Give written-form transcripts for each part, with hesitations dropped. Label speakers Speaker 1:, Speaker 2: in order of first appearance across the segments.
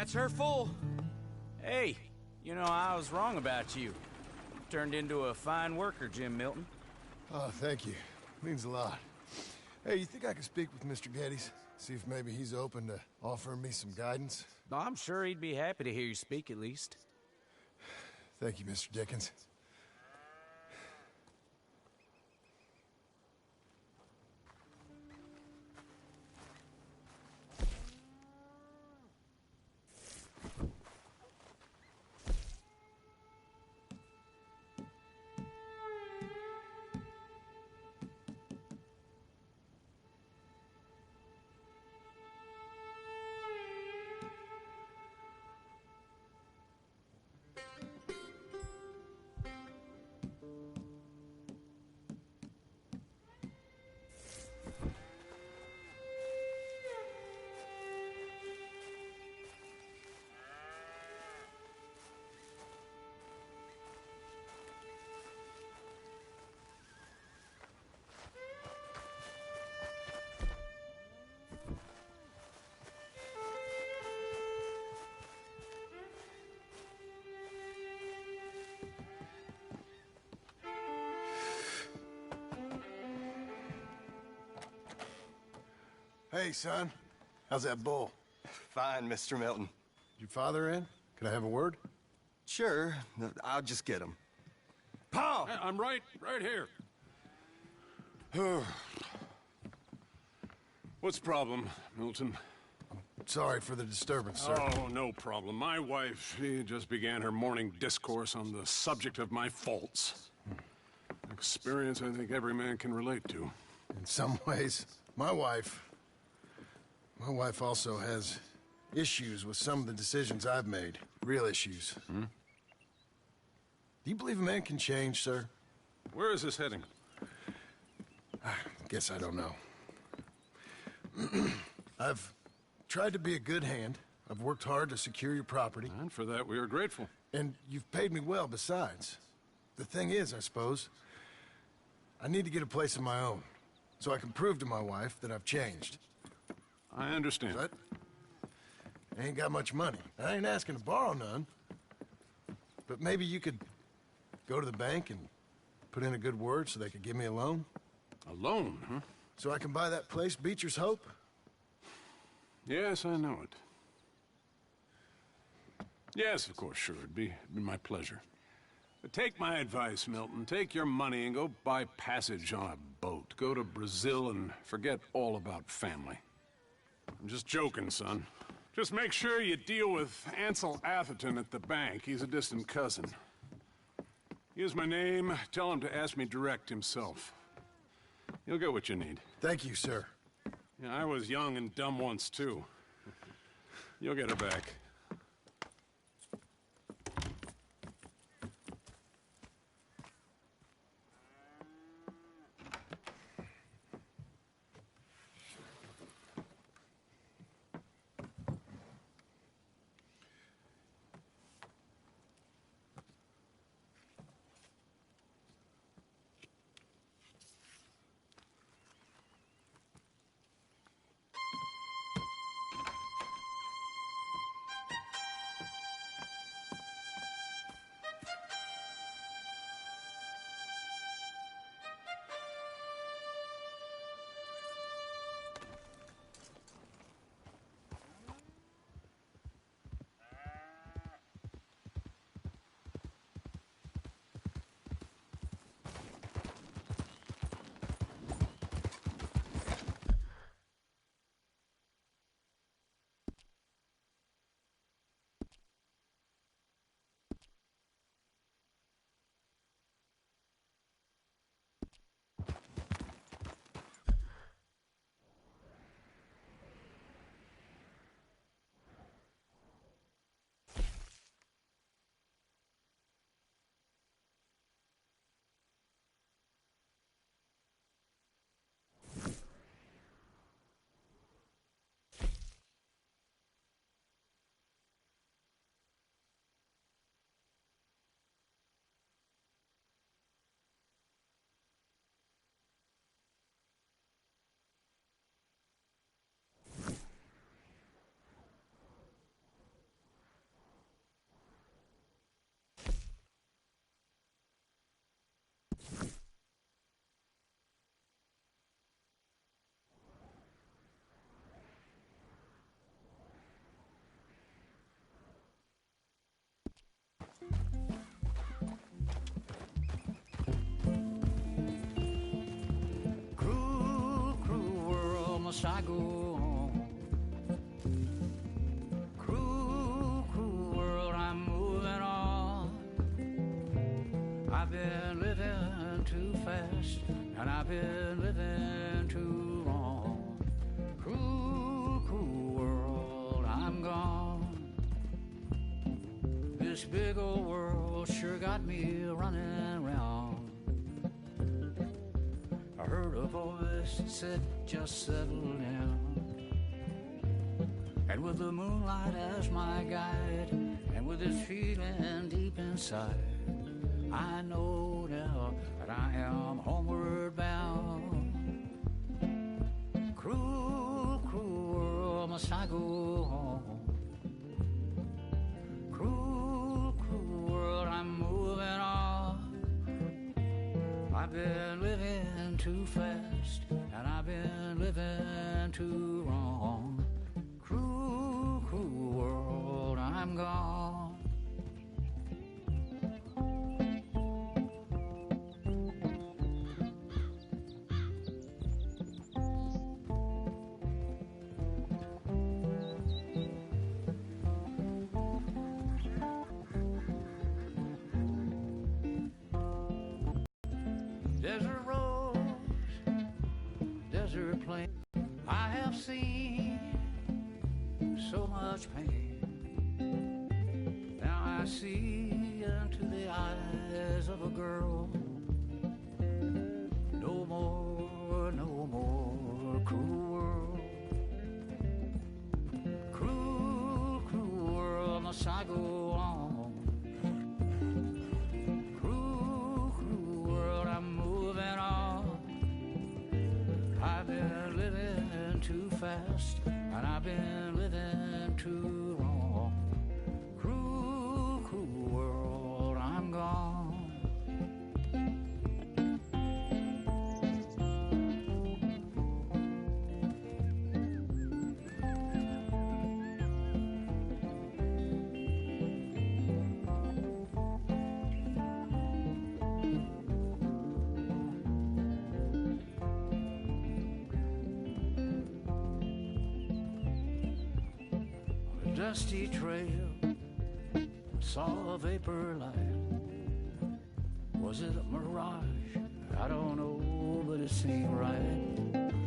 Speaker 1: That's her full. Hey, you know, I was wrong about you. Turned into a fine worker, Jim Milton.
Speaker 2: Oh, thank you. Means a lot. Hey, you think I could speak with Mr. Geddes? See if maybe he's open to offering me some guidance?
Speaker 1: I'm sure he'd be happy to hear you speak, at least.
Speaker 2: Thank you, Mr. Dickens. Hey, son. How's that bull?
Speaker 3: Fine, Mr. Milton.
Speaker 2: Your father in? Can I have a word?
Speaker 3: Sure, I'll just get him. Paul!
Speaker 4: I'm right here. What's the problem, Milton?
Speaker 2: Sorry for the disturbance, sir.
Speaker 4: Oh, no problem. My wife, she just began her morning discourse on the subject of my faults. Experience I think every man can relate to.
Speaker 2: In some ways, my wife also has issues with some of the decisions I've made. Real issues.
Speaker 4: Hmm?
Speaker 2: Do you believe a man can change, sir?
Speaker 4: Where is this heading?
Speaker 2: I guess I don't know. I've tried to be a good hand. I've worked hard to secure your property.
Speaker 4: And for that, we are grateful.
Speaker 2: And you've paid me well besides. The thing is, I suppose, I need to get a place of my own, so I can prove to my wife that I've changed.
Speaker 4: I understand.
Speaker 2: But I ain't got much money. I ain't asking to borrow none. But maybe you could go to the bank and put in a good word so they could give me a loan?
Speaker 4: A loan, huh?
Speaker 2: So I can buy that place, Beecher's Hope?
Speaker 4: Yes, I know it. Yes, of course, sure. It'd be my pleasure. But take my advice, Milton. Take your money and go buy passage on a boat. Go to Brazil and forget all about family. I'm just joking, son. Just make sure you deal with Ansel Atherton at the bank. He's a distant cousin. Use my name. Tell him to ask me direct himself. You'll get what you need.
Speaker 2: Thank you, sir.
Speaker 4: Yeah, I was young and dumb once, too. You'll get her back.
Speaker 1: must I go on? Cruel, cruel world, I'm moving on. I've been living too fast, and I've been living too long. Cruel, cruel world, I'm gone. This big old world sure got me running round. I heard a voice that said, just settle down. And with the moonlight as my guide, and with this feeling deep inside, I know now that I am homeward bound. Cruel, cruel world, must I go home? Cruel, cruel world, I'm moving on. I've been living too fast, and I've been living too wrong. Cruel, cruel world, I'm gone. Desert roads, desert plain, I have seen so much pain. Now I see into the eyes of a girl. No more, no more cruel world. Cruel, cruel world, must I go on? I've been living too fast, and I've been living too long. Cruel, cruel world, I'm gone. Dusty trail, saw a vapor light. Was it a mirage? I don't know, but it seemed right.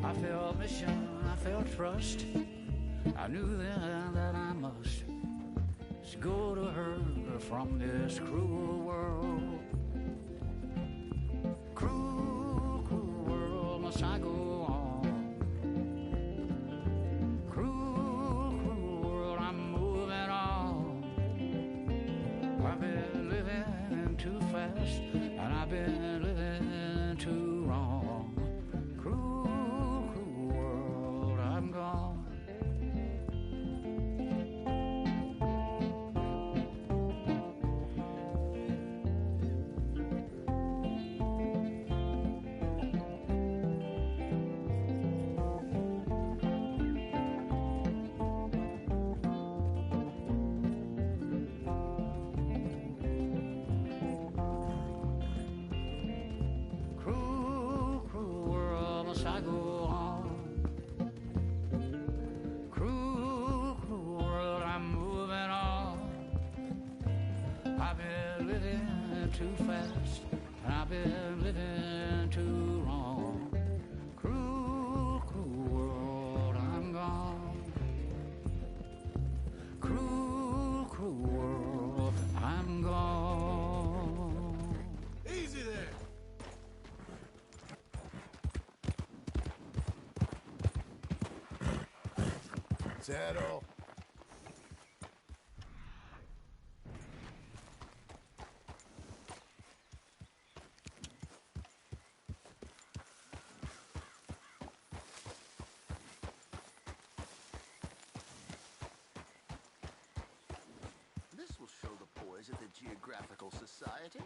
Speaker 1: I felt mission, I felt trust. I knew then that I must go to her from this cruel world. Cruel, cruel world, must I go on? I've been living too fast, and I've been living too wrong. Cruel, cruel world, I'm gone. I go on. Cruel, cruel world, I'm moving on. I've been living too fast, and I've been living too wrong. Cruel, cruel world, I'm gone. Cruel, cruel world, I'm gone.
Speaker 2: Easy there. Saddle.
Speaker 5: This will show the poise of the Geographical Society.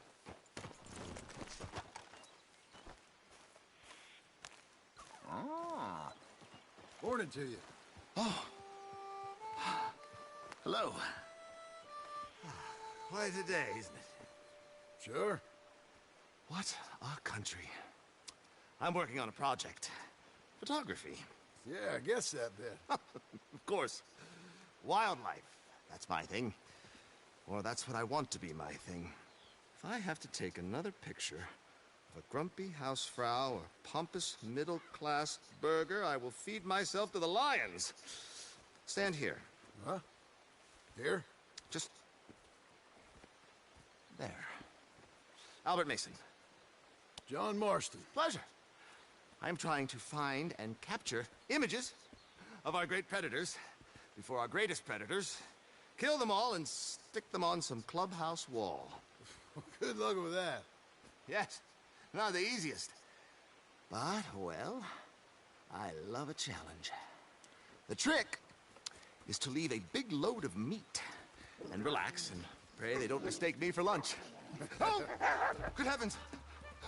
Speaker 5: Ah.
Speaker 2: Morning to you.
Speaker 5: Oh. Hello. Quite a day, isn't it?
Speaker 2: Sure.
Speaker 5: What a country. I'm working on a project. Photography.
Speaker 2: Yeah, I guess that bit.
Speaker 3: Of course. Wildlife. That's my thing. Or that's what I want to be my thing. If I have to take another picture of a grumpy housefrau or pompous middle-class burger, I will feed myself to the lions. Stand here.
Speaker 2: Huh? Here?
Speaker 3: Just... there. Albert Mason.
Speaker 2: John Marston.
Speaker 3: Pleasure. I'm trying to find and capture images of our great predators before our greatest predators kill them all and stick them on some clubhouse wall.
Speaker 2: Good luck with that.
Speaker 3: Yes, not the easiest. But, well, I love a challenge. The trick is to leave a big load of meat and relax and pray they don't mistake me for lunch. Oh, good heavens!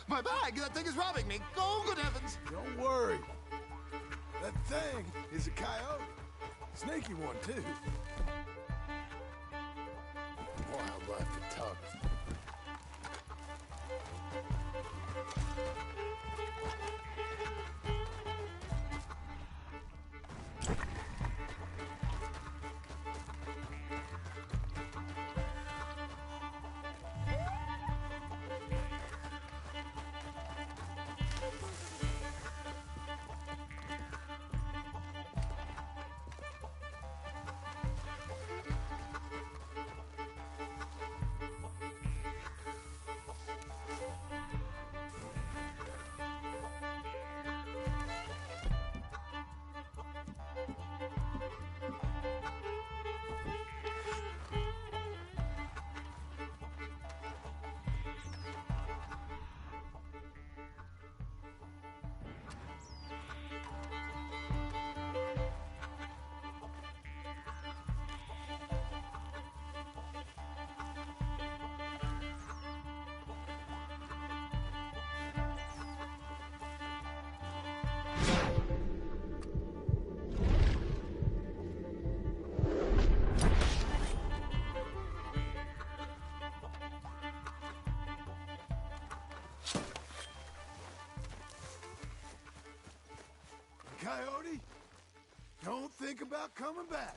Speaker 3: My bag! That thing is robbing me! Oh, good heavens!
Speaker 2: Don't worry. That thing is a coyote. Sneaky one, too. Wildlife photography. Coyote, don't think about coming back.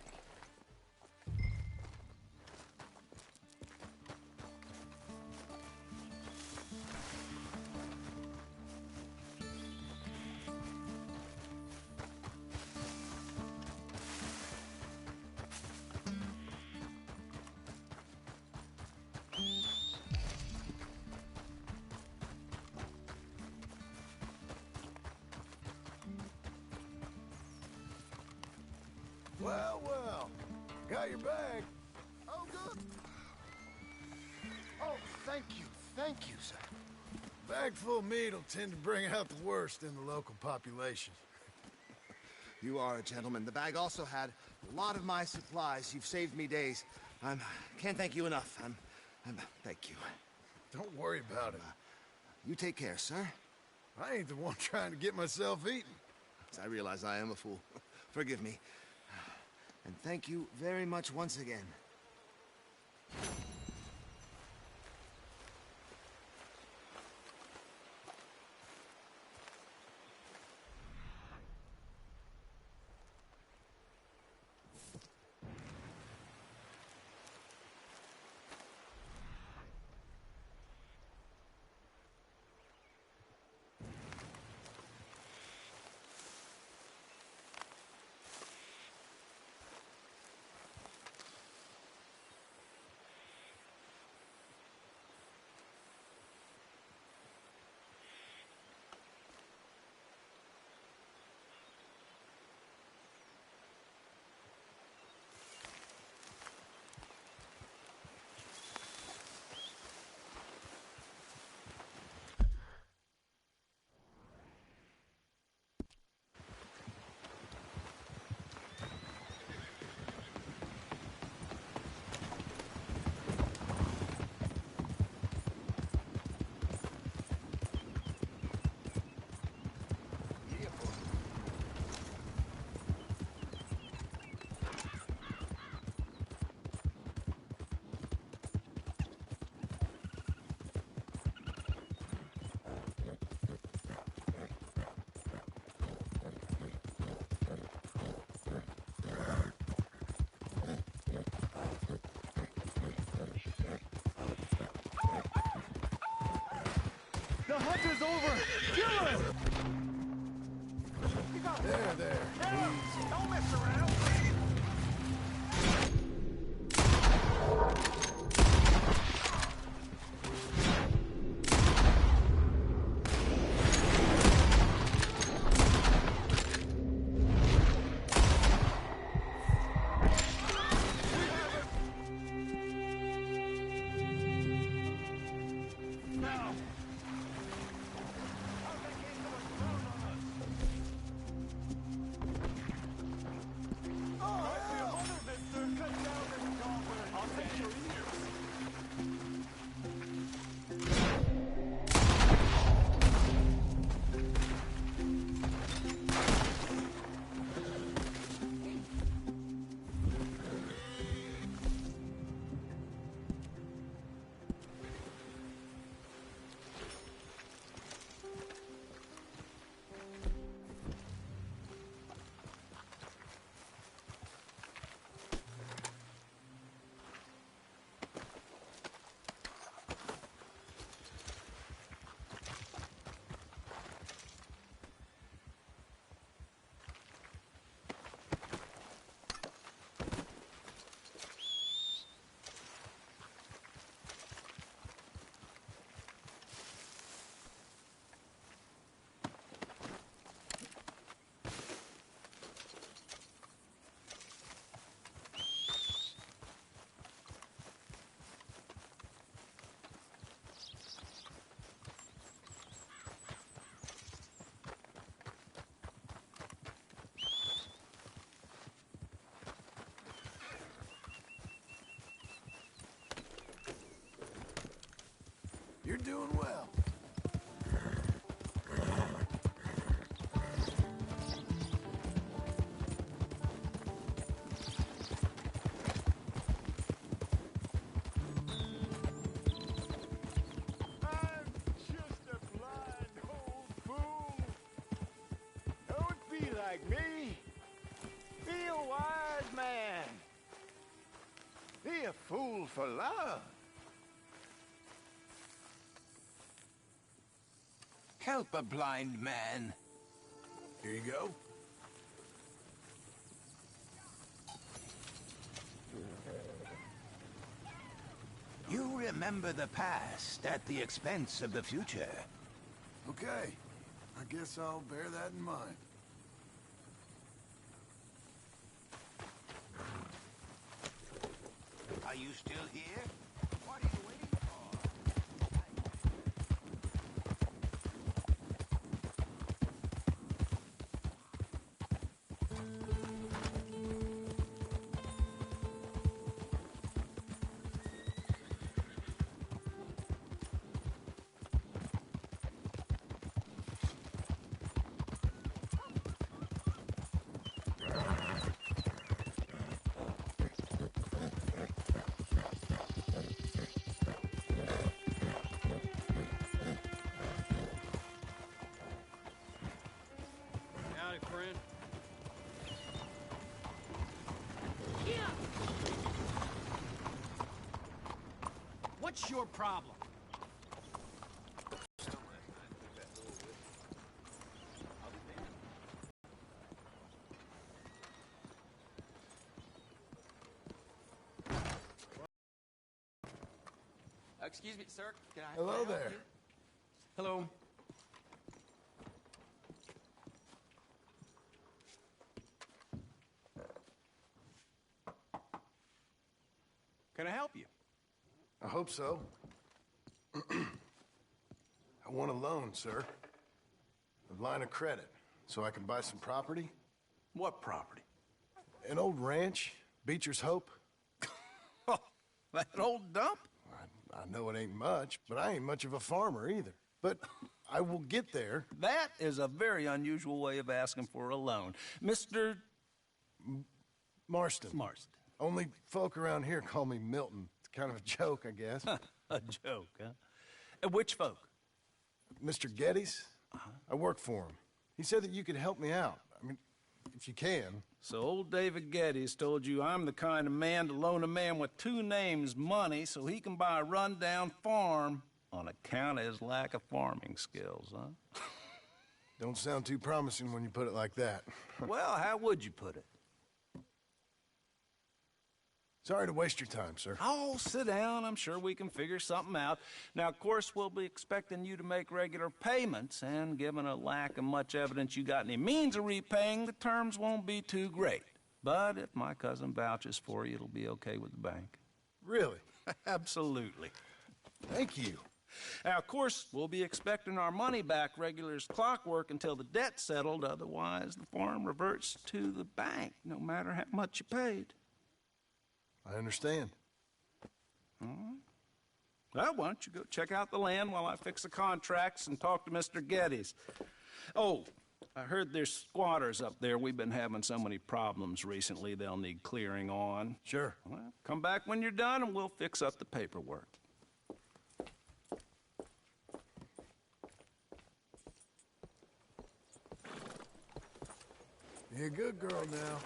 Speaker 2: Well, well, got your bag.
Speaker 3: Oh, good. Oh, thank you, sir.
Speaker 2: Bag full of meat will tend to bring out the worst in the local population.
Speaker 3: You are a gentleman. The bag also had a lot of my supplies. You've saved me days. Can't thank you enough. Thank you.
Speaker 2: Don't worry about it.
Speaker 3: You take care, sir.
Speaker 2: I ain't the one trying to get myself eaten.
Speaker 3: I realize I am a fool. Forgive me. And thank you very much once again.
Speaker 6: The hunt is over! Kill him!
Speaker 2: There. Please.
Speaker 6: Don't mess around!
Speaker 2: You're doing well.
Speaker 6: I'm just a blind old fool. Don't be like me. Be a wise man. Be a fool for love. Help a blind man.
Speaker 2: Here you go.
Speaker 6: You remember the past at the expense of the future.
Speaker 2: Okay. I guess I'll bear that in mind.
Speaker 6: Are you still here? What are you waiting for?
Speaker 1: Howdy, friend. What's your problem?
Speaker 7: Excuse me, sir. Can I
Speaker 2: Hello
Speaker 7: help
Speaker 2: there.
Speaker 7: you? Hello.
Speaker 6: Can I help you?
Speaker 2: I hope so. I want a loan, sir. A line of credit, so I can buy some property.
Speaker 6: What property?
Speaker 2: An old ranch, Beecher's Hope.
Speaker 6: Oh, that old dump?
Speaker 2: I know it ain't much, but I ain't much of a farmer either. But I will get there.
Speaker 8: That is a very unusual way of asking for a loan. Mr.
Speaker 2: Marston.
Speaker 8: Marston.
Speaker 2: Only folk around here call me Milton. It's kind of a joke, I guess.
Speaker 8: A joke, huh? Which folk?
Speaker 2: Mr. Geddes, I work for him. He said that you could help me out. I mean, if you can.
Speaker 8: So old David Geddes told you I'm the kind of man to loan a man with two names money so he can buy a rundown farm on account of his lack of farming skills, huh?
Speaker 2: Don't sound too promising when you put it like that.
Speaker 8: Well, how would you put it?
Speaker 2: Sorry to waste your time, sir.
Speaker 8: Oh, sit down. I'm sure we can figure something out. Now, of course, we'll be expecting you to make regular payments, and given a lack of much evidence you got any means of repaying, the terms won't be too great. But if my cousin vouches for you, it'll be okay with the bank.
Speaker 2: Really?
Speaker 8: Absolutely.
Speaker 2: Thank you.
Speaker 8: Now, of course, we'll be expecting our money back regular as clockwork until the debt's settled. Otherwise, the farm reverts to the bank, no matter how much you paid.
Speaker 2: I understand.
Speaker 8: All right. Well, why don't you go check out the land while I fix the contracts and talk to Mr. Geddes. Oh, I heard there's squatters up there. We've been having so many problems recently, they'll need clearing on.
Speaker 2: Sure.
Speaker 8: Well, come back when you're done and we'll fix up the paperwork.
Speaker 2: You're a good girl now.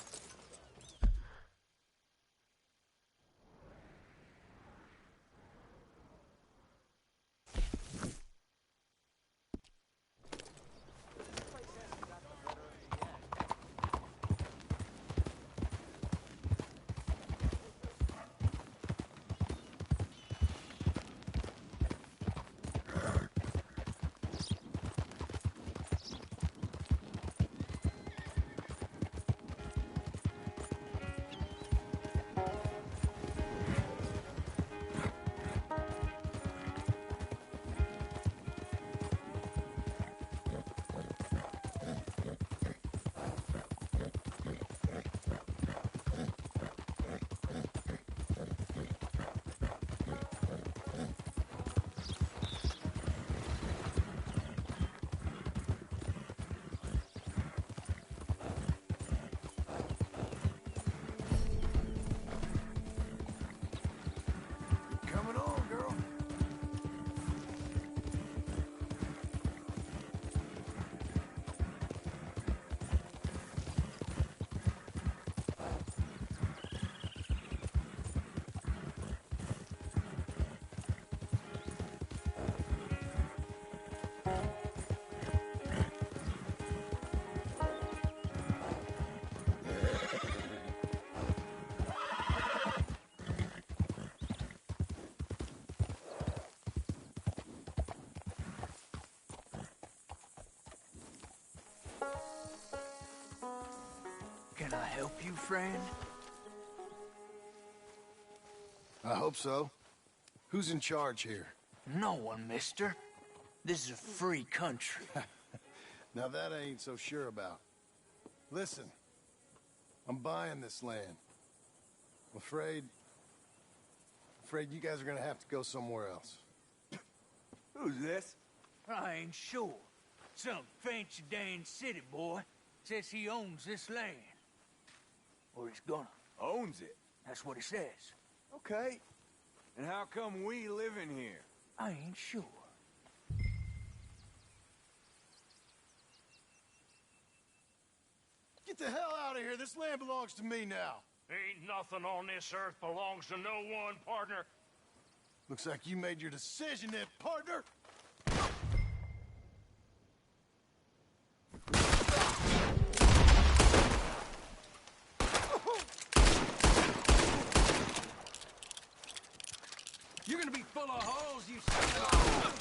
Speaker 2: Coming on, girl.
Speaker 6: Can I help you, friend?
Speaker 2: I hope so. Who's in charge here?
Speaker 6: No one, mister. This is a free country.
Speaker 2: Now that I ain't so sure about. Listen, I'm buying this land. I'm afraid you guys are gonna have to go somewhere else.
Speaker 6: Who's this? I ain't sure. Some fancy Dan city boy says he owns this land. Or he's gonna.
Speaker 5: Owns it.
Speaker 6: That's what he says.
Speaker 5: Okay. And how come we live in here?
Speaker 6: I ain't sure.
Speaker 2: Get the hell out of here. This land belongs to me now.
Speaker 9: Ain't nothing on this earth belongs to no one, partner.
Speaker 2: Looks like you made your decision then, partner.
Speaker 5: You're gonna be full of holes, you son.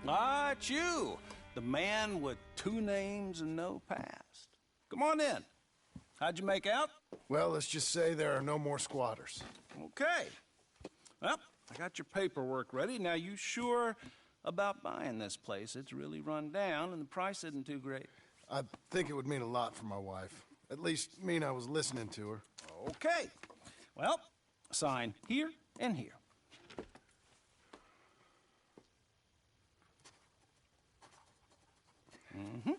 Speaker 8: Ah, it's you, the man with 2 names and no past. Come on in. How'd you make out?
Speaker 2: Well, let's just say there are no more squatters.
Speaker 8: Okay. Well, I got your paperwork ready. Now, you sure about buying this place? It's really run down, and the price isn't too great.
Speaker 2: I think it would mean a lot for my wife. At least mean I was listening to her.
Speaker 8: Okay. Well, sign here and here. Mm-hmm.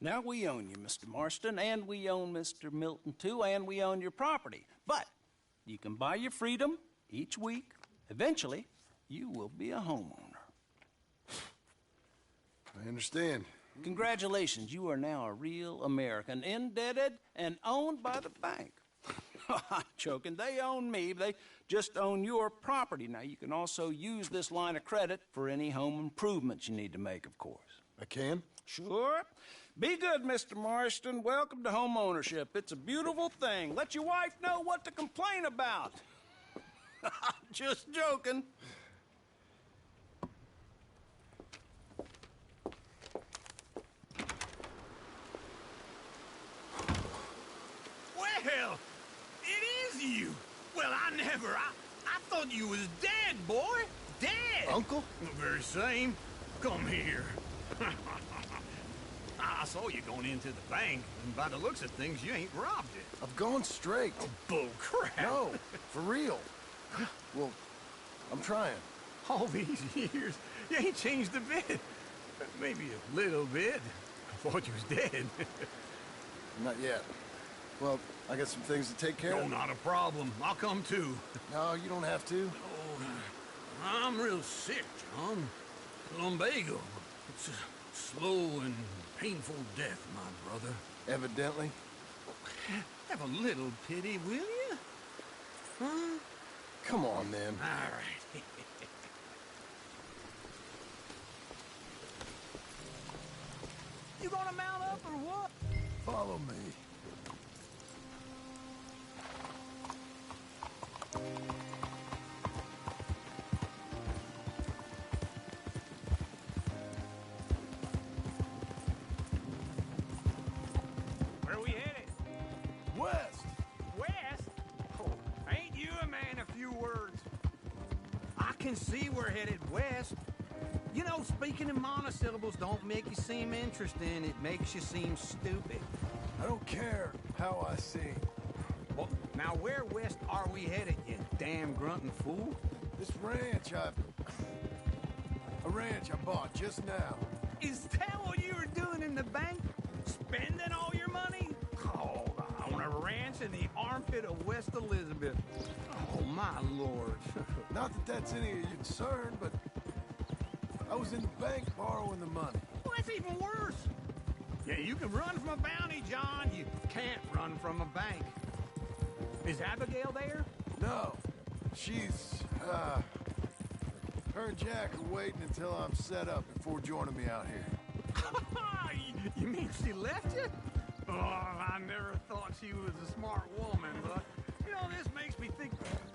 Speaker 8: Now, we own you, Mr. Marston, and we own Mr. Milton, too, and we own your property. But you can buy your freedom each week. Eventually, you will be a homeowner.
Speaker 2: I understand.
Speaker 8: Congratulations, you are now a real American, indebted and owned by the bank. I'm joking. They own me. They just own your property. Now, you can also use this line of credit for any home improvements you need to make, of course.
Speaker 2: I can?
Speaker 8: Sure. Be good, Mr. Marston. Welcome to home ownership. It's a beautiful thing. Let your wife know what to complain about. Just joking.
Speaker 9: Well, it is you. Well, I thought you was dead, boy. Dead.
Speaker 2: Uncle?
Speaker 9: The very same. Come here. I saw you going into the bank, and by the looks of things, you ain't robbed it.
Speaker 2: I've gone straight.
Speaker 9: Oh, bull crap.
Speaker 2: No, for real. Well, I'm trying.
Speaker 9: All these years, you ain't changed a bit. Maybe a little bit. I thought you was dead.
Speaker 2: Not yet. Well, I got some things to take care
Speaker 9: No,
Speaker 2: of.
Speaker 9: not a problem. I'll come too.
Speaker 2: No, you don't have to.
Speaker 9: Oh, I'm real sick, John. Lumbago. It's a slow and painful death, my brother.
Speaker 2: Evidently.
Speaker 9: Have a little pity, will you? Huh?
Speaker 2: Come on, then.
Speaker 9: All right. You gonna mount up or what?
Speaker 2: Follow me.
Speaker 9: Where we headed?
Speaker 2: West!
Speaker 9: West? Oh, ain't you a man of few words? I can see we're headed west. You know, speaking in monosyllables don't make you seem interesting. It makes you seem stupid.
Speaker 2: I don't care how I sing.
Speaker 9: Well, now where west are we headed, you damn grunting fool?
Speaker 2: This ranch a ranch I bought just now.
Speaker 9: Is that what you were doing in the bank? Spending all your money? Oh, I want a ranch in the armpit of West Elizabeth. Oh, my lord.
Speaker 2: Not that that's any of your concern, but I was in the bank borrowing the money.
Speaker 9: Well, that's even worse. Yeah, you can run from a bounty, John. You can't run from a bank. Is Abigail there?
Speaker 2: No, she's, her and Jack are waiting until I'm set up before joining me out here.
Speaker 9: You mean she left you? Oh, I never thought she was a smart woman, but, you know, this makes me think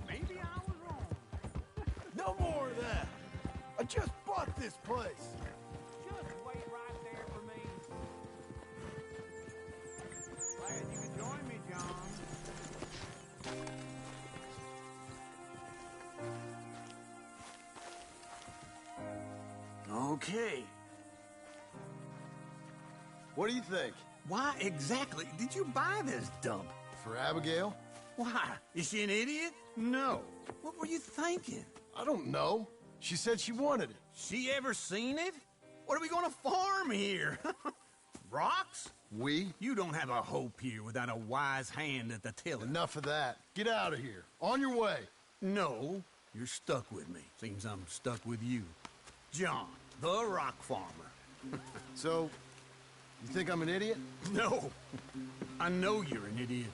Speaker 9: maybe I was wrong.
Speaker 2: No more of that. I just bought this place.
Speaker 9: Just wait right there for me. Glad you could join me, John. Okay.
Speaker 2: What do you think?
Speaker 9: Why exactly did you buy this dump?
Speaker 2: For Abigail?
Speaker 9: Why? Is she an idiot? No. What were you thinking?
Speaker 2: I don't know. She said she wanted it.
Speaker 9: She ever seen it? What are we gonna farm here? Rocks?
Speaker 2: We?
Speaker 9: You don't have a hope here without a wise hand at the tiller.
Speaker 2: Enough of that. Get out of here. On your way.
Speaker 9: No, you're stuck with me. Seems I'm stuck with you. John, the rock farmer.
Speaker 2: So, you think I'm an idiot?
Speaker 9: No, I know you're an idiot.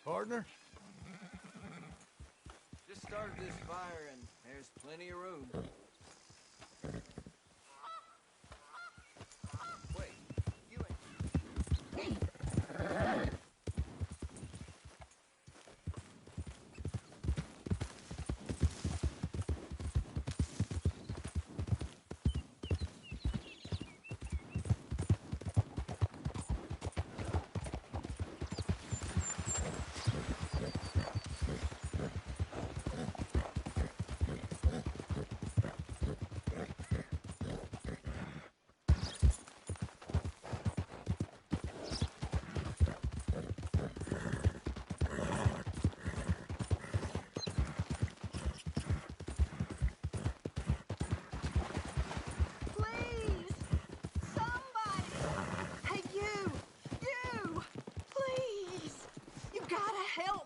Speaker 2: Partner?
Speaker 10: Just started this fire and there's plenty of room. Wait, you ain't...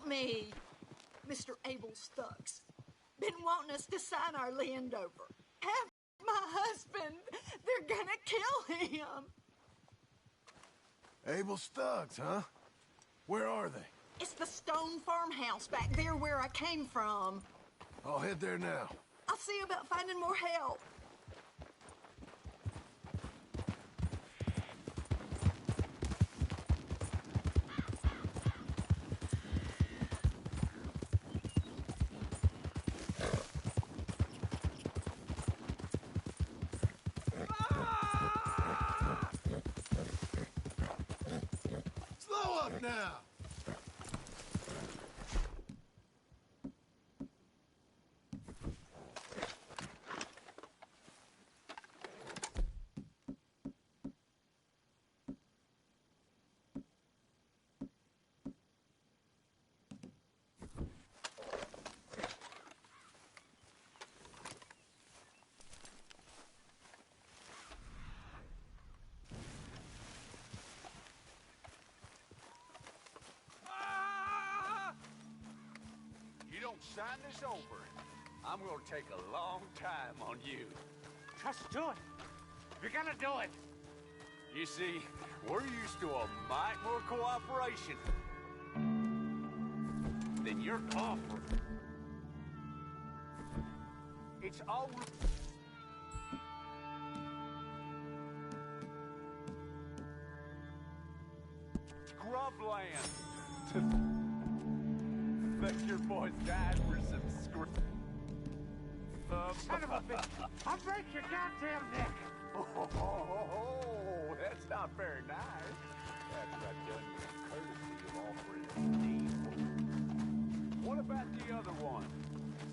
Speaker 11: Me, Mr. Abel Stucks, been wanting us to sign our land over. Have my husband. They're gonna kill him.
Speaker 2: Abel Stucks, huh? Where are they?
Speaker 11: It's the stone farmhouse back there where I came from.
Speaker 2: I'll head there now.
Speaker 11: I'll see about finding more help.
Speaker 2: Now!
Speaker 6: Sign this over. I'm gonna take a long time on you. Just do it. You're gonna do it. You see, we're used to a mite more cooperation than you're offering. It's all scrubland. Let your boys die for some son of a bitch! I'll break your goddamn neck! Oh, that's not very nice. That's what I've done you the courtesy of offering a deal. What about the other one?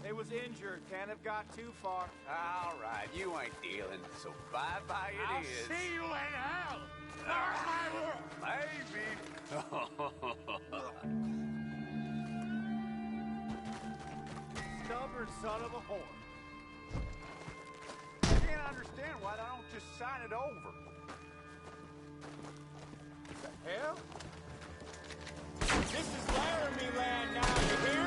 Speaker 10: It was injured. Can't have got too far.
Speaker 6: All right, you ain't dealing, so bye-bye it is.
Speaker 10: I'll see you in hell!
Speaker 6: Maybe.
Speaker 10: Stubborn son of a whore. I can't understand why they don't just sign it over. The hell? This is Laramie land now, you hear?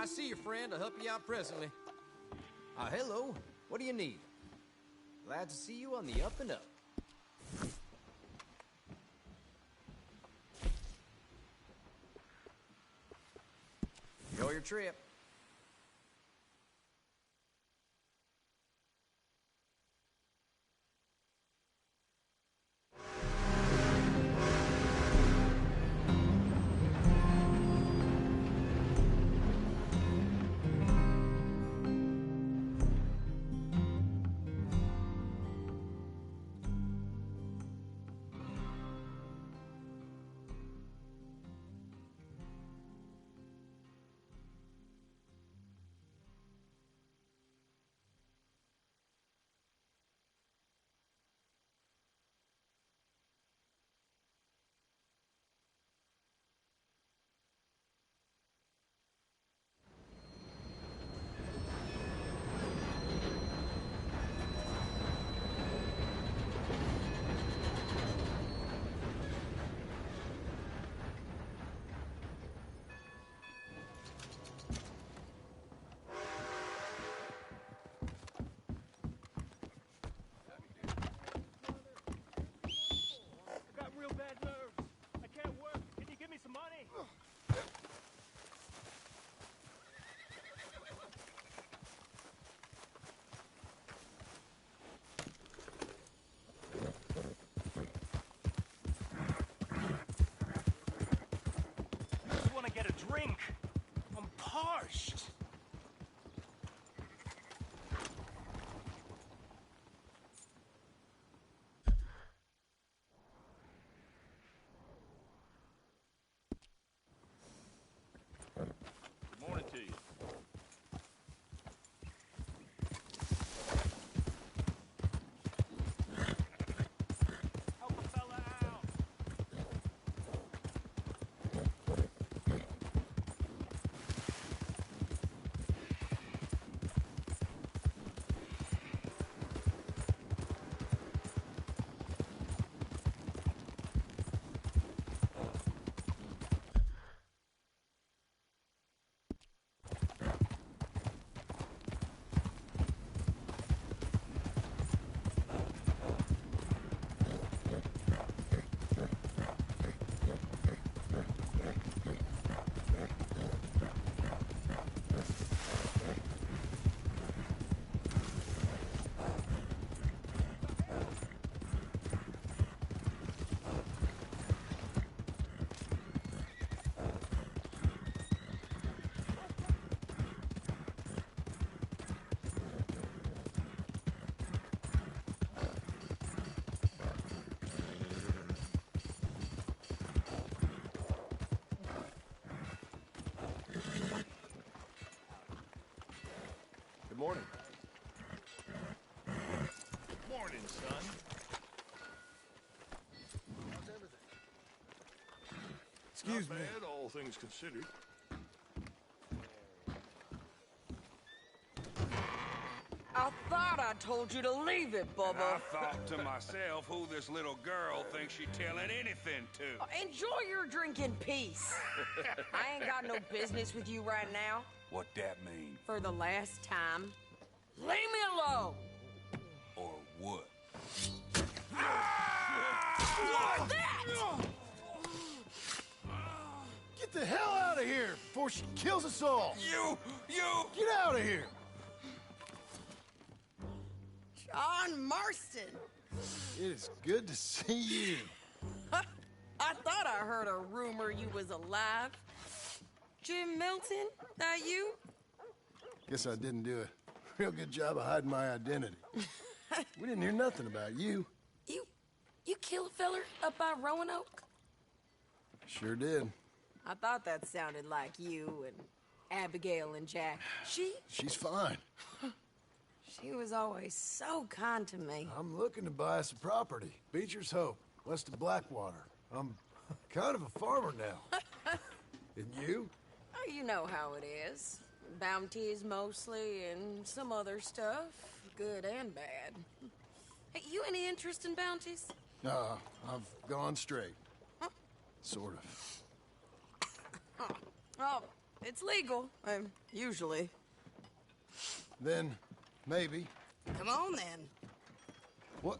Speaker 10: see you, friend. I'll help you out presently. Hello. What do you need? Glad to see you on the up and up. Enjoy your trip.
Speaker 8: Drink. I'm parched.
Speaker 6: Good morning to you.
Speaker 8: Help a fella out.
Speaker 2: Good morning.
Speaker 6: Morning, son.
Speaker 2: How's everything? Excuse me.
Speaker 6: Not bad, all things considered.
Speaker 12: I thought I told you to leave it, Bubba.
Speaker 13: And I thought to myself who this little girl thinks she's telling anything to.
Speaker 12: Enjoy your drink in peace. I ain't got no business with you right now.
Speaker 13: What that mean?
Speaker 12: For the last time, leave me alone.
Speaker 13: Or what?
Speaker 12: What's that?
Speaker 2: Get the hell out of here before she kills us all!
Speaker 13: You!
Speaker 2: Get out of here!
Speaker 12: John Marston.
Speaker 2: It is good to see you.
Speaker 12: I thought I heard a rumor you was alive. Jim Milton, that you?
Speaker 2: Guess I didn't do a real good job of hiding my identity. We didn't hear nothing about you.
Speaker 12: You killed a feller up by Roanoke?
Speaker 2: Sure did.
Speaker 12: I thought that sounded like you and Abigail and Jack.
Speaker 2: She's fine.
Speaker 12: She was always so kind to me.
Speaker 2: I'm looking to buy us a property. Beecher's Hope, west of Blackwater. I'm kind of a farmer now. And you?
Speaker 12: Oh, you know how it is. Bounties mostly, and some other stuff, good and bad. Hey, you any interest in bounties?
Speaker 2: I've gone straight.
Speaker 12: Huh?
Speaker 2: Sort of.
Speaker 12: Oh, It's legal, usually.
Speaker 2: Then, maybe.
Speaker 12: Come on, then.
Speaker 2: What?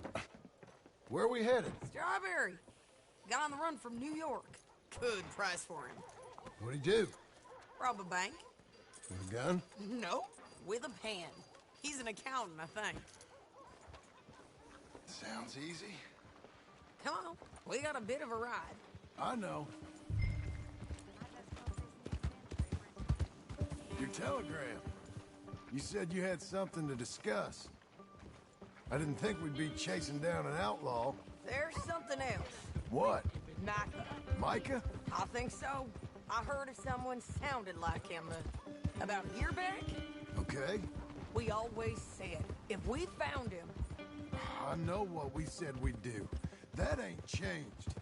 Speaker 2: Where are we headed?
Speaker 12: Strawberry. Got on the run from New York. Good price for him.
Speaker 2: What'd he do?
Speaker 12: Rob a bank.
Speaker 2: With a gun?
Speaker 12: No, with a pen. He's an accountant, I think.
Speaker 2: Sounds easy.
Speaker 12: Come on, we got a bit of a ride.
Speaker 2: I know. Your telegram. You said you had something to discuss. I didn't think we'd be chasing down an outlaw.
Speaker 12: There's something else.
Speaker 2: What?
Speaker 12: Micah.
Speaker 2: Micah?
Speaker 12: I think so. I heard of someone sounded like him about a year back.
Speaker 2: Okay.
Speaker 12: We always said, if we found him...
Speaker 2: I know what we said we'd do. That ain't changed.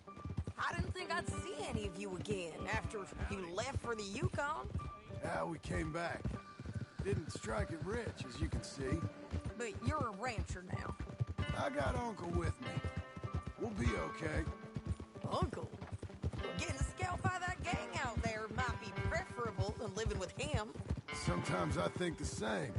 Speaker 12: I didn't think I'd see any of you again after you left for the Yukon.
Speaker 2: Yeah, we came back. Didn't strike it rich, as you can see.
Speaker 12: But you're a rancher now.
Speaker 2: I got Uncle with me. We'll be okay.
Speaker 12: Uncle? Getting scalped by that gang out there might be preferable than living with him.
Speaker 2: Sometimes I think the same.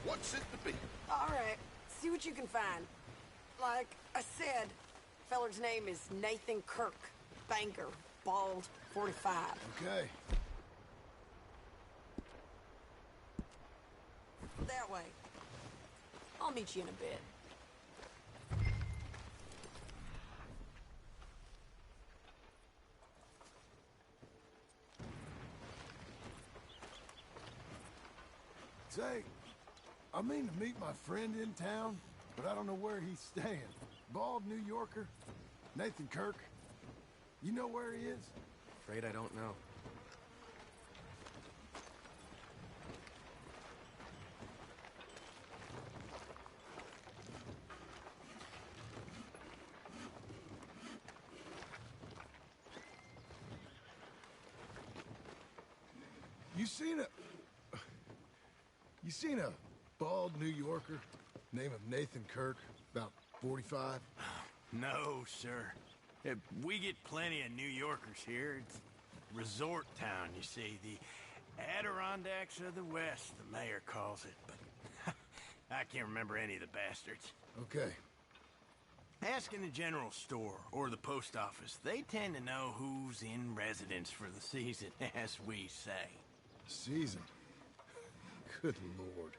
Speaker 3: What's it to be?
Speaker 12: All right, see what you can find. Like I said, feller's name is Nathan Kirk. Banker, bald, 45.
Speaker 2: Okay.
Speaker 12: That way. I'll meet you in a bit.
Speaker 2: Say, I mean to meet my friend in town, but I don't know where he's staying. Bald New Yorker? Nathan Kirk? You know where he is?
Speaker 10: Afraid I don't know.
Speaker 2: You seen a bald New Yorker, name of Nathan Kirk, about 45?
Speaker 14: No, sir. We get plenty of New Yorkers here. It's resort town, you see. The Adirondacks of the West, the mayor calls it. But I can't remember any of the bastards.
Speaker 2: Okay.
Speaker 14: Ask in the general store or the post office. They tend to know who's in residence for the season, as we say.
Speaker 2: Season? Good Lord.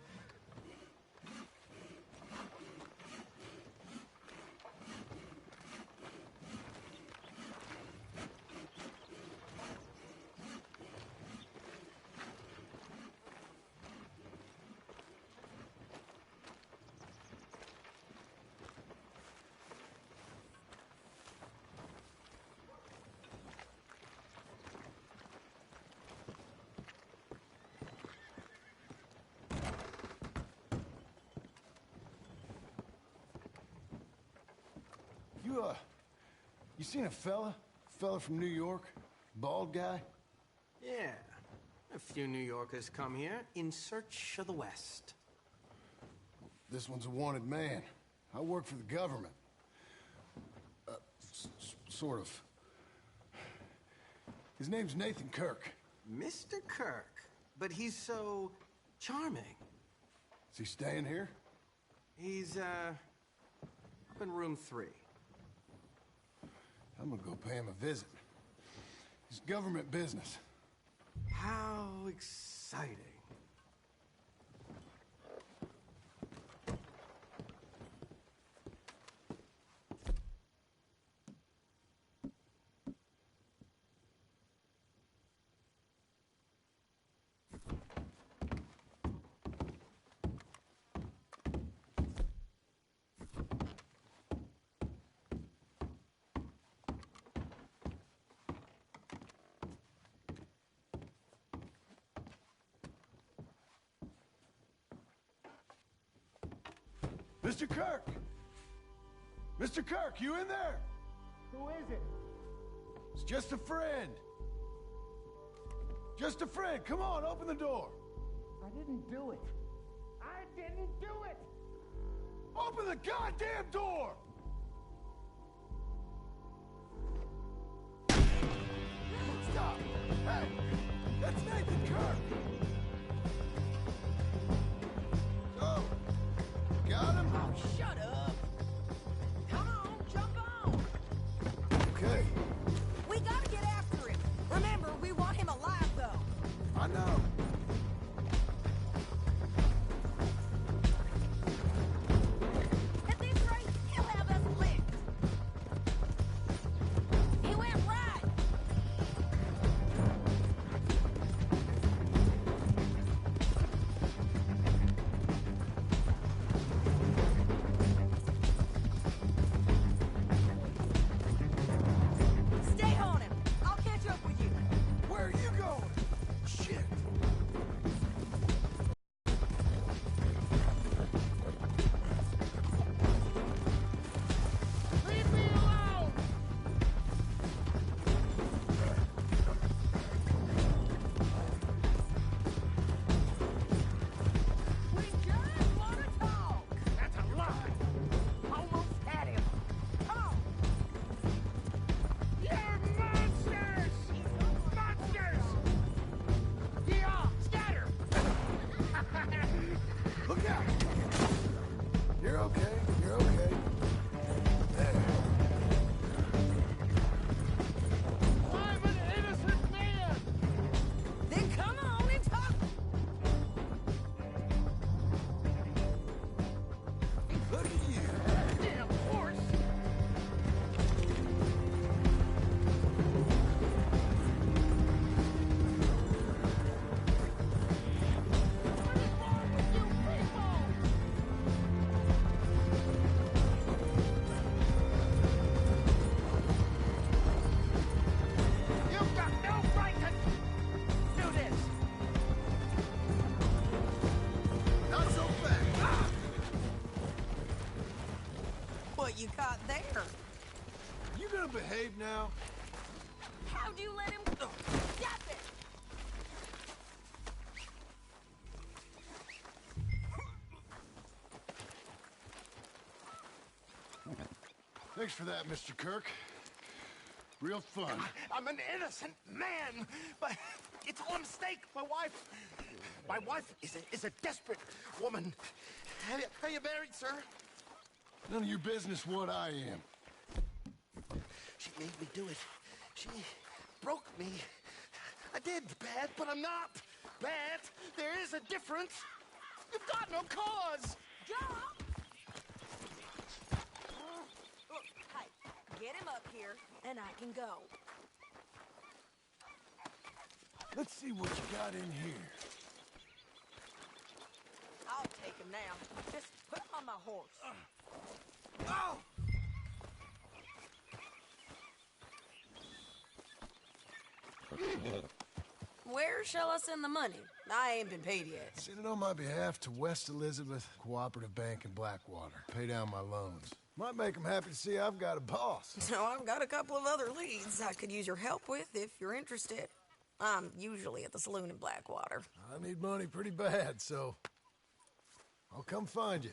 Speaker 2: You seen a fella? Fella from New York? Bald guy?
Speaker 10: Yeah. A few New Yorkers come here in search of the West.
Speaker 2: This one's a wanted man. I work for the government. Sort of. His name's Nathan Kirk.
Speaker 10: Mr. Kirk? But he's so charming.
Speaker 2: Is he staying here?
Speaker 10: He's, up in room 3.
Speaker 2: I'm gonna go pay him a visit. It's government business.
Speaker 10: How exciting.
Speaker 2: Mr. Kirk! Mr. Kirk, you in there?
Speaker 15: Who is it?
Speaker 2: It's just a friend. Just a friend. Come on, open the door.
Speaker 15: I didn't do it. I didn't do it!
Speaker 2: Open the goddamn door! Stop! Hey! That's Nathan Kirk! So, got him?
Speaker 12: Oh, shut up. Come on, jump on.
Speaker 2: Okay.
Speaker 12: We gotta get after him. Remember, we want him alive, though.
Speaker 2: I know.
Speaker 12: At this rate, he'll have us licked. He went right. Stay on him. I'll catch up with you.
Speaker 2: Where are you going? Shit.
Speaker 15: Leave me alone!
Speaker 12: We just want to talk.
Speaker 15: That's a lie!
Speaker 12: Almost had him. Talk.
Speaker 15: You're monsters! Monsters! Yeah, scatter!
Speaker 2: Look out! You're okay. You're okay. There.
Speaker 15: I'm an innocent man!
Speaker 12: Then come on and talk.
Speaker 2: Look at you.
Speaker 15: Damn horse! What is wrong with you people? You've got no right to do this!
Speaker 2: Not so fast.
Speaker 12: What you caught there?
Speaker 2: You gonna behave now?
Speaker 12: How'd you let him go? Stop it!
Speaker 2: Thanks for that, Mr. Kirk. Real fun.
Speaker 15: I'm an innocent man, but it's all a mistake. My wife is a desperate woman. Are you married, sir?
Speaker 2: None of your business what I am.
Speaker 15: She made me do it. She broke me. I did bad, but I'm not bad. There is a difference. You've got no cause.
Speaker 12: John! Look, hey, get him up here, and I can go.
Speaker 2: Let's see what you got in here.
Speaker 12: I'll take him now. Just put him on my horse.
Speaker 15: Oh!
Speaker 12: Where shall I send the money? I ain't been paid yet.
Speaker 2: Send it on my behalf to West Elizabeth Cooperative Bank in Blackwater. Pay down my loans. Might make them happy to see I've got a boss.
Speaker 12: So I've got a couple of other leads I could use your help with if you're interested. I'm usually at the saloon in Blackwater.
Speaker 2: I need money pretty bad, so I'll come find you.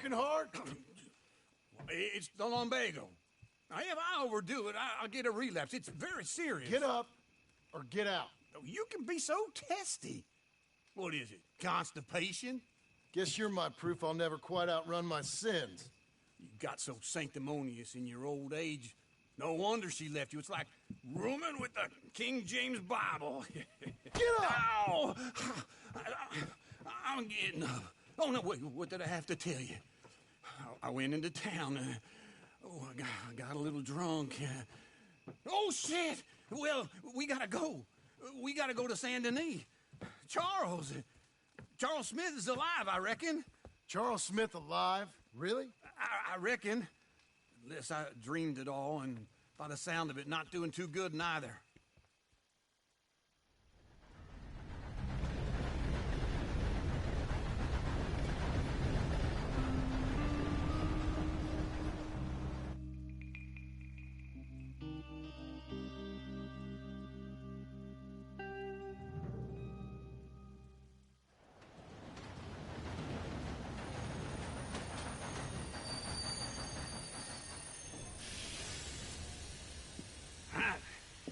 Speaker 2: working hard?
Speaker 9: It's the lumbago. Now, if I overdo it, I'll get a relapse. It's very serious.
Speaker 2: Get up or get out.
Speaker 9: You can be so testy. What is it, constipation?
Speaker 2: Guess you're my proof I'll never quite outrun my sins.
Speaker 9: You got so sanctimonious in your old age. No wonder she left you. It's like rooming with the King James Bible.
Speaker 2: Get up!
Speaker 9: Ow! I'm getting up. Oh, no, wait, what did I have to tell you? I went into town. I got a little drunk. Oh, shit! Well, we gotta go. We gotta go to Saint Denis. Charles Smith is alive, I reckon.
Speaker 2: Charles Smith alive? Really?
Speaker 9: I reckon. Unless I dreamed it all, and by the sound of it, not doing too good neither.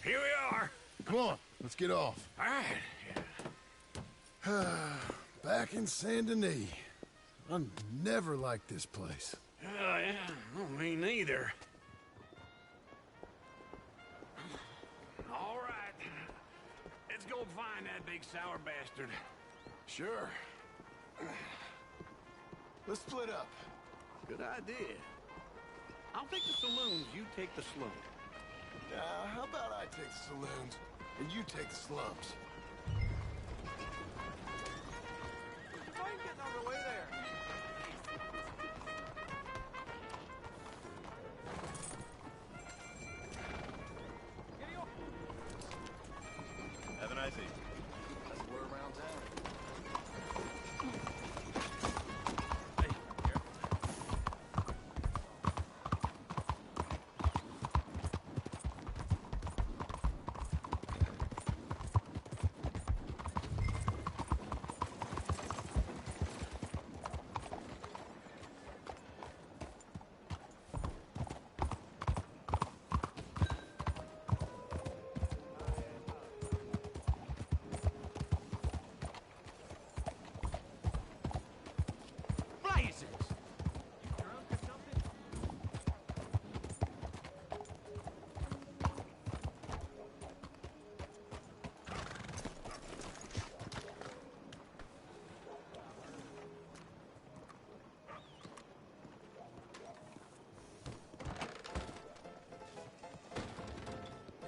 Speaker 9: Here we are.
Speaker 2: Come on, let's get off.
Speaker 9: All right.
Speaker 2: Back in Saint Denis. I never liked this place.
Speaker 9: Oh, yeah. Oh, me neither. All right. Let's go find that big sour bastard.
Speaker 2: Sure. Let's split up.
Speaker 9: Good idea. I'll take the saloons, you take the slum.
Speaker 2: How about I take the saloons and you take the slums?
Speaker 10: Why are you getting on the way there?
Speaker 16: Have a nice evening.
Speaker 2: That's the word around town.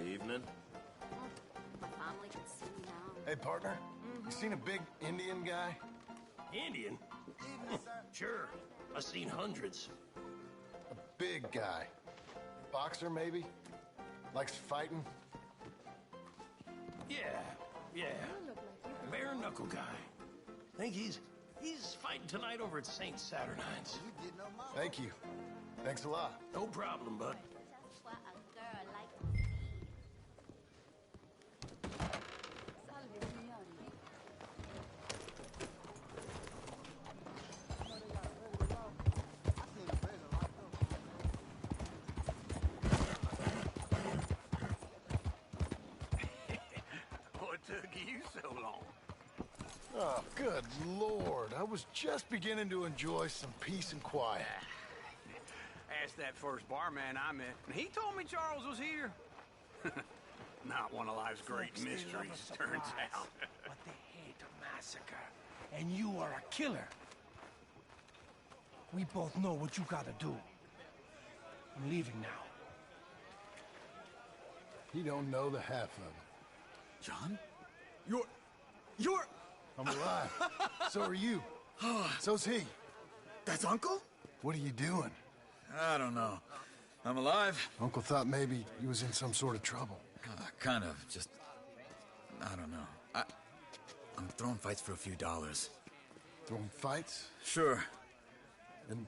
Speaker 16: Evening.
Speaker 17: My family can see me now.
Speaker 2: Hey, partner. You seen a big Indian guy?
Speaker 16: Indian? Sure. I've seen hundreds.
Speaker 2: A big guy. Boxer, maybe? Likes fighting?
Speaker 16: Yeah. Bare knuckle guy. Think he's fighting tonight over at St. Saturnine's.
Speaker 2: Thank you. Thanks a lot.
Speaker 16: No problem, bud.
Speaker 17: That's what a girl likes to see. Salve, signori.
Speaker 9: What took you so long?
Speaker 2: Oh, good Lord. I was just beginning to enjoy some peace and quiet.
Speaker 9: Asked that first barman I met, and he told me Charles was here. Not one of life's great
Speaker 15: Folks, they love
Speaker 9: mysteries,
Speaker 15: a
Speaker 9: turns
Speaker 15: surprise,
Speaker 9: out.
Speaker 15: but they hate a massacre. And you are a killer. We both know what you gotta do. I'm leaving now.
Speaker 2: He don't know the half of it.
Speaker 9: John? You're...
Speaker 2: I'm alive. So are you. So's he.
Speaker 18: That's Uncle?
Speaker 2: What are you doing?
Speaker 18: I don't know. I'm alive.
Speaker 2: Uncle thought maybe you was in some sort of trouble.
Speaker 18: Kind of. Just... I don't know. I'm throwing fights for a few dollars.
Speaker 2: Throwing fights?
Speaker 18: Sure.
Speaker 2: And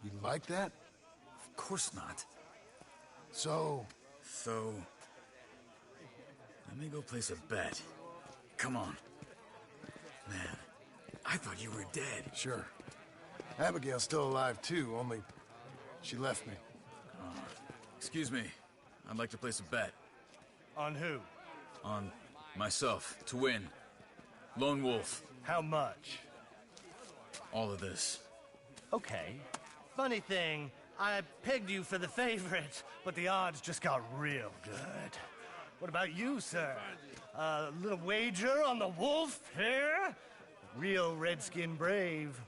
Speaker 2: you like that?
Speaker 18: Of course not.
Speaker 2: So,
Speaker 18: let me go place a bet. Come on. Man, I thought you were dead.
Speaker 2: Sure. Abigail's still alive, too, only she left me.
Speaker 18: Excuse me. I'd like to place a bet.
Speaker 15: On who?
Speaker 18: On myself, to win. Lone Wolf.
Speaker 15: How much?
Speaker 18: All of this.
Speaker 15: Okay. Funny thing, I pegged you for the favorite, but the odds just got real good. What about you, sir? A little wager on the wolf here? Real redskin brave.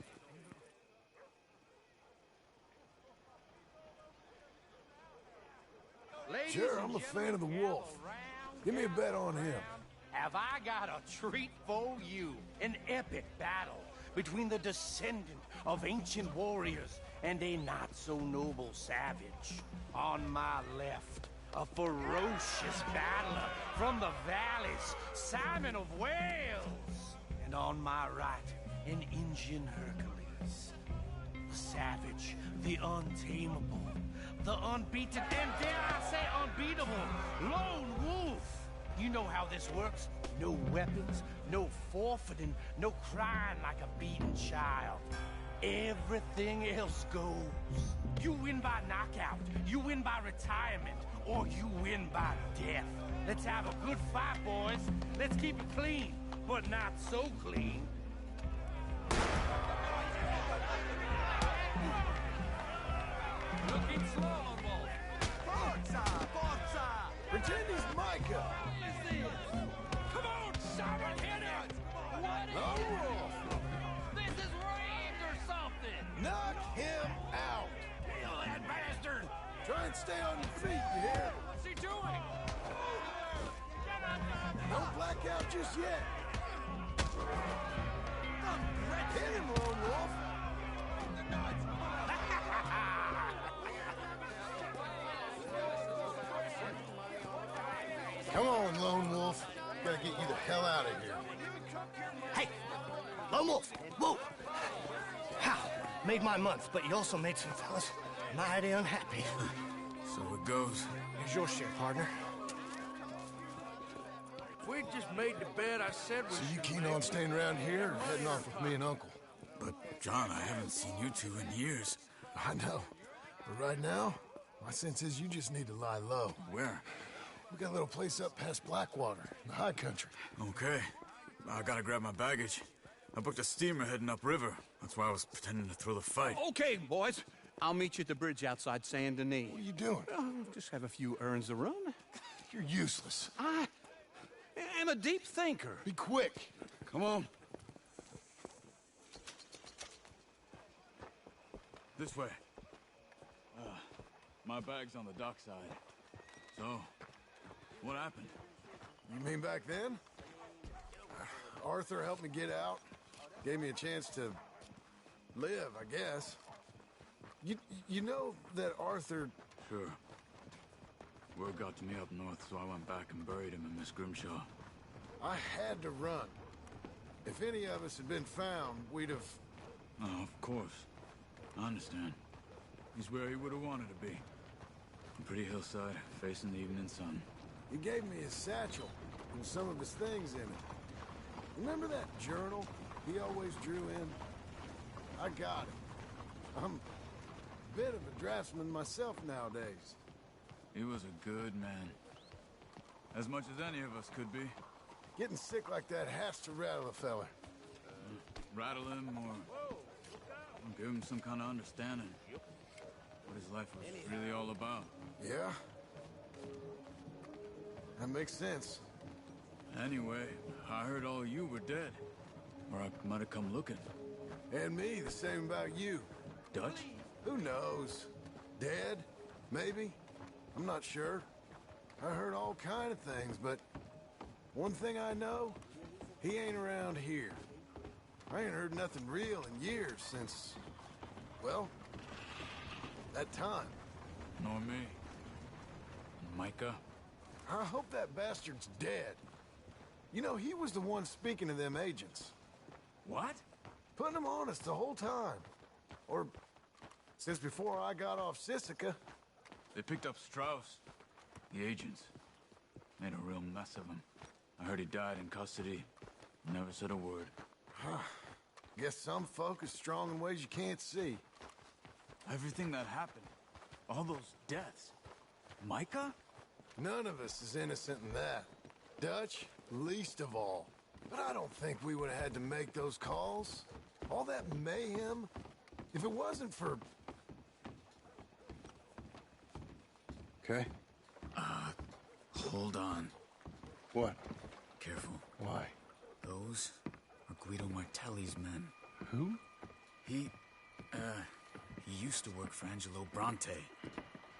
Speaker 2: Sure, I'm a fan of the wolf. Give me a bet on him.
Speaker 14: Have I got a treat for you? An epic battle between the descendant of ancient warriors and a not-so-noble savage. On my left, a ferocious battler from the valleys, Simon of Wales. And on my right, an Indian Hercules. The savage, the untamable, the unbeaten, and dare I say unbeatable, Lone Wolf. You know how this works. No weapons, no forfeiting, no crying like a beaten child. Everything else goes. You win by knockout, you win by retirement, or you win by death. Let's have a good fight, boys. Let's keep it clean, but not so clean. Looking slow, Wolf.
Speaker 2: Forza! Forza! Pretend he's Micah!
Speaker 14: Come on, Simon, hit it! What is
Speaker 2: Lone
Speaker 14: it?
Speaker 2: Wolf!
Speaker 14: This is rigged or something!
Speaker 2: Knock him out!
Speaker 14: Kill that bastard!
Speaker 2: Try and stay on your feet, you hear?
Speaker 14: What's he doing?
Speaker 2: Don't black out just yet. Hit him, Lone Wolf! Come on, Lone Wolf. Gotta get you the hell out of here.
Speaker 15: Hey, Lone Wolf, whoa! How? Made my month, but you also made some fellas mighty unhappy.
Speaker 18: So it goes.
Speaker 15: Here's your share, partner.
Speaker 16: If we'd just made the bet I said we
Speaker 2: So you
Speaker 16: should
Speaker 2: keen
Speaker 16: make,
Speaker 2: on staying around here or heading off with me and Uncle?
Speaker 18: But, John, I haven't seen you two in years.
Speaker 2: I know. But right now, my sense is you just need to lie low.
Speaker 18: Where?
Speaker 2: We got a little place up past Blackwater, in the high country.
Speaker 18: Okay. I gotta grab my baggage. I booked a steamer heading upriver. That's why I was pretending to throw the fight.
Speaker 9: Okay, boys. I'll meet you at the bridge outside Saint Denis.
Speaker 2: What are you doing?
Speaker 9: Just have a few errands to run.
Speaker 2: You're useless.
Speaker 9: I am a deep thinker.
Speaker 2: Be quick.
Speaker 18: Come on. This way. My bag's on the dockside. So, what happened?
Speaker 2: You mean back then? Arthur helped me get out. Gave me a chance to live, I guess. You know that Arthur...
Speaker 18: Sure. Word got to me up north, so I went back and buried him in Miss Grimshaw.
Speaker 2: I had to run. If any of us had been found, we'd have...
Speaker 18: Oh, of course. I understand. He's where he would have wanted to be. A pretty hillside, facing the evening sun.
Speaker 2: He gave me his satchel and some of his things in it. Remember that journal he always drew in? I got it. I'm a bit of a draftsman myself nowadays.
Speaker 18: He was a good man. As much as any of us could be.
Speaker 2: Getting sick like that has to rattle a fella.
Speaker 18: Rattle him or give him some kind of understanding. What his life was really all about.
Speaker 2: Yeah? That makes sense.
Speaker 18: Anyway, I heard all you were dead. Or I might have come looking.
Speaker 2: And me, the same about you.
Speaker 18: Dutch?
Speaker 2: Who knows? Dead? Maybe? I'm not sure. I heard all kind of things, but one thing I know, he ain't around here. I ain't heard nothing real in years since, well, that time.
Speaker 18: Nor me. Micah?
Speaker 2: I hope that bastard's dead. You know, he was the one speaking to them agents.
Speaker 18: What?
Speaker 2: Putting them on us the whole time. Or since before I got off Sisika.
Speaker 18: They picked up Strauss. The agents. Made a real mess of him. I heard he died in custody. Never said a word.
Speaker 2: Guess some folk are strong in ways you can't see.
Speaker 18: Everything that happened, all those deaths. Micah?
Speaker 2: None of us is innocent in that. Dutch, least of all. But I don't think we would have had to make those calls. All that mayhem. If it wasn't for...
Speaker 4: Okay?
Speaker 18: Hold on.
Speaker 4: What?
Speaker 18: Careful.
Speaker 4: Why?
Speaker 18: Those are Guido Martelli's men.
Speaker 4: Who?
Speaker 18: He used to work for Angelo Bronte.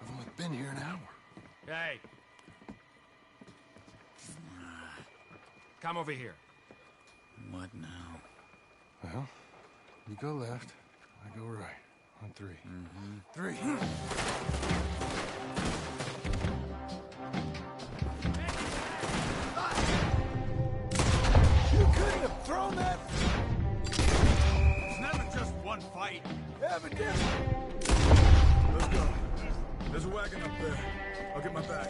Speaker 4: I've only been here an hour.
Speaker 10: Hey. Come over here.
Speaker 18: What now?
Speaker 4: Well, you go left, I go right. On three. Three.
Speaker 2: You couldn't have thrown that...
Speaker 14: It's never just one fight.
Speaker 2: Evidently.
Speaker 18: Let's go. There's a wagon up there. I'll get my bag.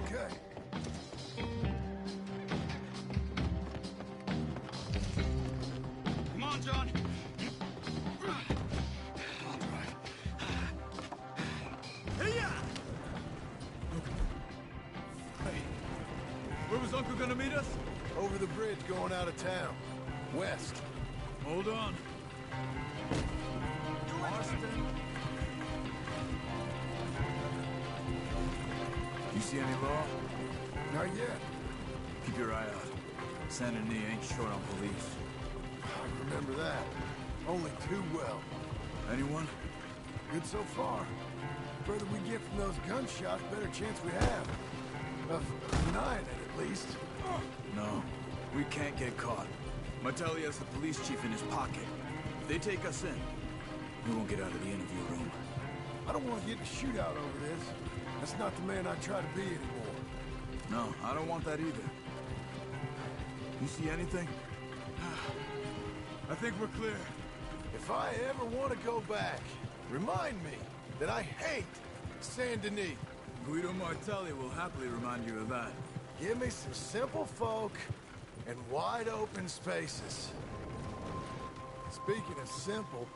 Speaker 2: Okay.
Speaker 14: Come on, John.
Speaker 18: Hey, where was Uncle gonna meet us?
Speaker 2: Over the bridge going out of town. West.
Speaker 18: Hold on. Marston. You see any law?
Speaker 2: Not yet.
Speaker 18: Keep your eye out. Saint Denis ain't short on police.
Speaker 2: I remember that. Only too well.
Speaker 18: Anyone?
Speaker 2: Good so far. Further we get from those gunshots, better chance we have. Of denying it, at least.
Speaker 18: No, we can't get caught. Martelli has the police chief in his pocket. If they take us in, we won't get out of the interview room.
Speaker 2: I don't want to get in a shootout over this. That's not the man I try to be anymore.
Speaker 18: No, I don't want that either. You see anything? I think we're clear.
Speaker 2: If I ever want to go back, remind me that I hate Saint Denis.
Speaker 18: Guido Martelli will happily remind you of that.
Speaker 2: Give me some simple folk and wide open spaces. Speaking of simple...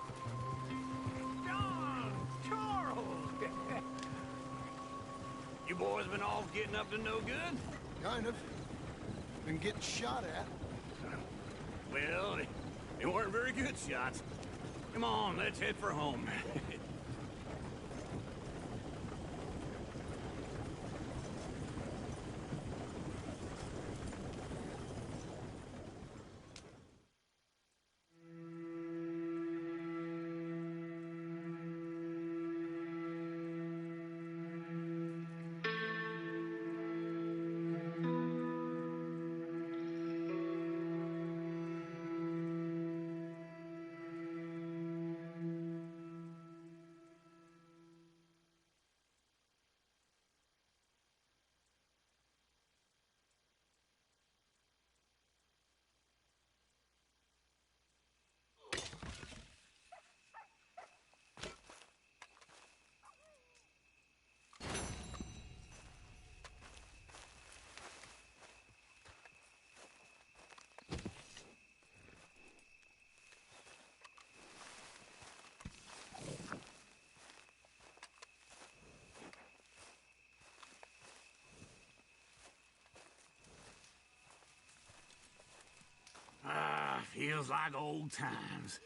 Speaker 6: John! Charles! You boys been all getting up to no good?
Speaker 2: Kind of. Been getting shot at.
Speaker 6: Well, they weren't very good shots. Come on, let's head for home. Feels like old times.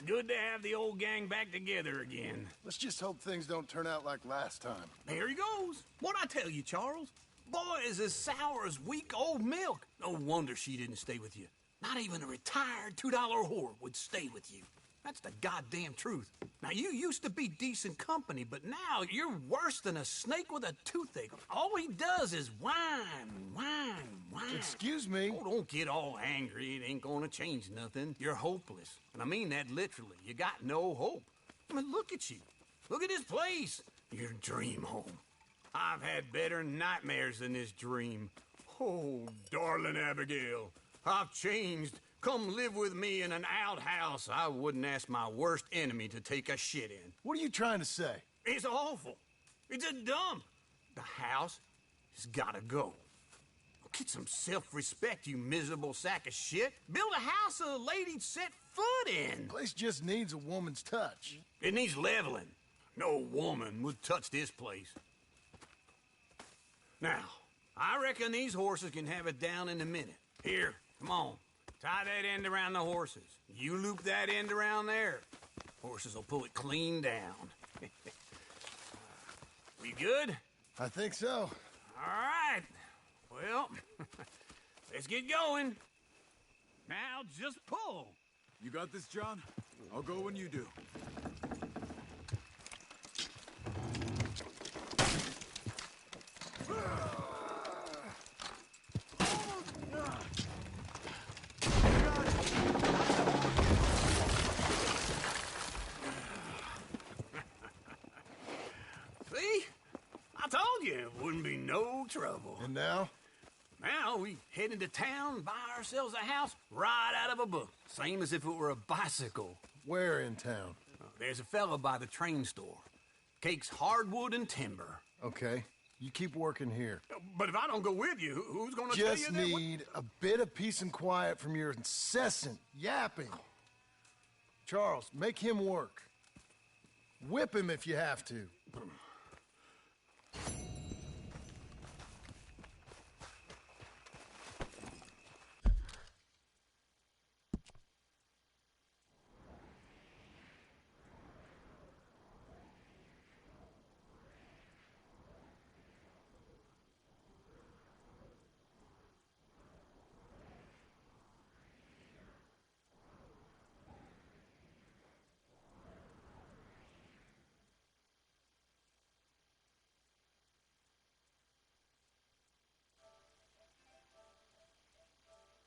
Speaker 6: Good to have the old gang back together again.
Speaker 2: Let's just hope things don't turn out like last time.
Speaker 9: There he goes. What'd I tell you, Charles? Boy is as sour as week-old milk. No wonder she didn't stay with you. Not even a retired $2 whore would stay with you. That's the goddamn truth. Now, you used to be decent company, but now you're worse than a snake with a toothache. All he does is whine.
Speaker 2: Excuse me?
Speaker 9: Oh, don't get all angry. It ain't gonna change nothing. You're hopeless. And I mean that literally. You got no hope. I mean, look at you. Look at this place. Your dream home. I've had better nightmares than this dream. Oh, darling Abigail, I've changed. Come live with me in an outhouse I wouldn't ask my worst enemy to take a shit in.
Speaker 2: What are you trying to say?
Speaker 9: It's awful. It's a dump. The house has gotta go. get some self-respect, you miserable sack of shit. Build a house a lady'd set foot in.
Speaker 2: Place just needs a woman's touch.
Speaker 9: It needs leveling. No woman would touch this place. Now, I reckon these horses can have it down in a minute. Here, come on. Tie that end around the horses. You loop that end around there. Horses will pull it clean down. We good?
Speaker 2: I think so.
Speaker 9: All right. Well, let's get going. Now, just pull.
Speaker 18: You got this, John? I'll go when you do.
Speaker 9: See? I told you it wouldn't be no trouble.
Speaker 2: And now?
Speaker 9: Now we head into town, buy ourselves a house right out of a book. Same as if it were a bicycle.
Speaker 2: Where in town?
Speaker 9: There's a fella by the train store. Cakes hardwood and timber.
Speaker 2: Okay. You keep working here.
Speaker 9: But if I don't go with you, who's gonna tell you
Speaker 2: Just
Speaker 9: that?
Speaker 2: need a bit of peace and quiet from your incessant yapping. Charles, make him work. Whip him if you have to.